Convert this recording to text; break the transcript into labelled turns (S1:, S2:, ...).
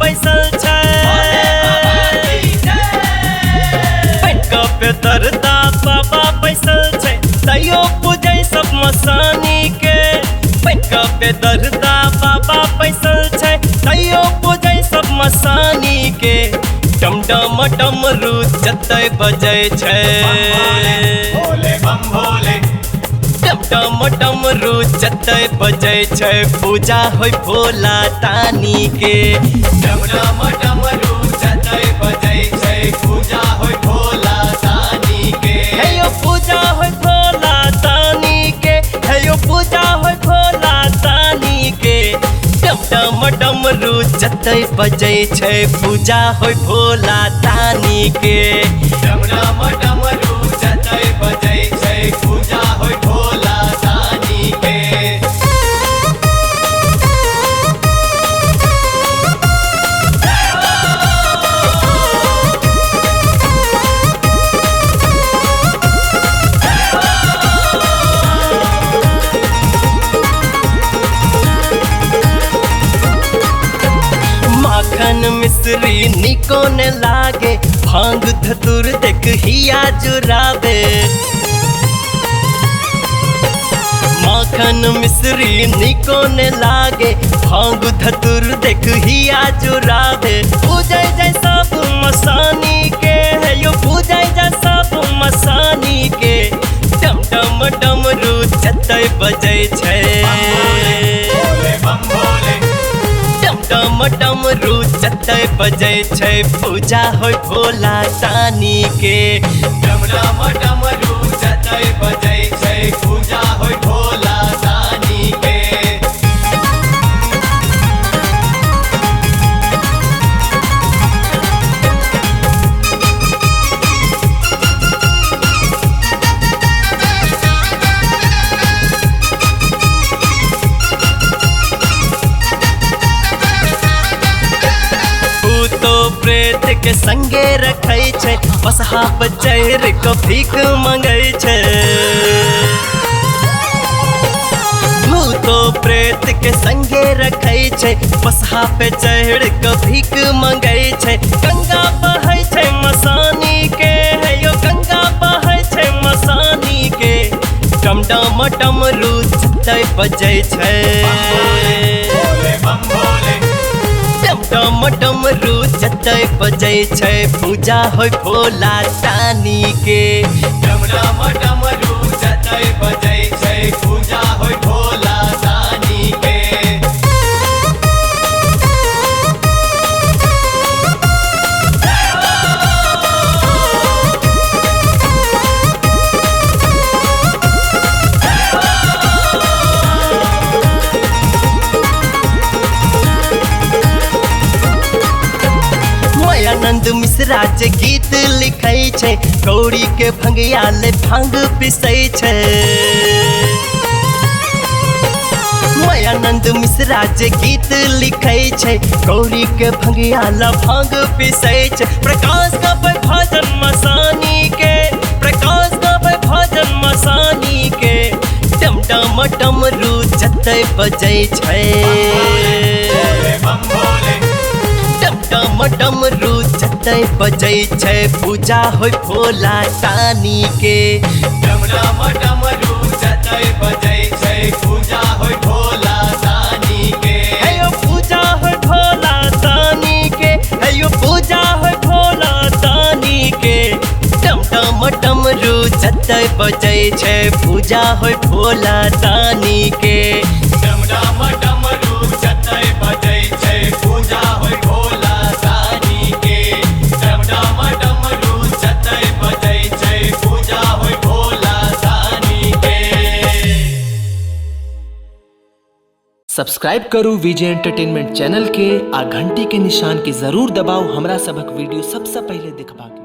S1: बैसल छै पे दरदा बाबा बैसल छै तैयो पूजै सब मसानी के पे दरदा बाबा बैसल छै तैयो पूजै सब मसानी के डम डम डमरू जतै बजै छै डम डम डमरू जतै बजै छै पूजा होय भोला तानी के डम डम डमरू जतै बजै छै पूजा होय भोला तानी के हे यो पूजा होय भोला तानी के हे यो पूजा होय भोला तानी के डम डम डमरू जतै बजै छै पूजा होय भोला तानी के डम डम डमरू जतै बजै छै पूजा होय भोला तानी के माखन मिश्री निको ने लागे भांग धतुर देख हिया जुराबे माखन मिश्री निको ने लागे भांग धतुर देख हिया जुराबे पूजै जै सब मसानी के है यो पूजै जै सब मसानी के डम डम डमरू जतै बजै छै डम डमरू जतै बजै छै पूजा होय भोला तानी के डम डम डमरू जतै बजै छै पूजा होय भोला तानी के प्रेत के संगे रखै छै बसहा पर चढ़ के भीख मंगै छै भूतो प्रेत के संगे रखै छै बसहा पे चढ़ के भीख मंगै छै गंगा बहै छै मसानी के है यो गंगा बहै छै मसानी के डम डम डमरू जतै बजै छै डम डमरू जतै बजै छै पूजा होय भोला तानी के डम डम डमरू जतै बजै छै पूजा होय भोला तानी के आनंद मिश्रा जे गीत लिखै छै गौरी के भंगिया ले भांग पिसै छै आनंद मिश्रा जे गीत लिखै छै गौरी के भंगिया ले भांग पिसै छै प्रकाश का भजन मसानी के प्रकाश का भजन मसानी के डम डम डमरू जतै बजै छै डम डमरू जतै बजै छै पूजा होय भोला तानी के डम डम डमरू जतै बजै छै पूजा होय भोला तानी के हे यो पूजा होय भोला तानी के हे यो पूजा होय भोला तानी के डम डम डमरू जतै बजै छै पूजा होय भोला तानी के डम डम डमरू जतै बजै छै पूजा होय भोला
S2: सब्सक्राइब करू विजय एंटरटेनमेंट चैनल के आ घंटी के निशान के जरूर दबाओ हमरा सबक वीडियो सबसे पहले देखबा के।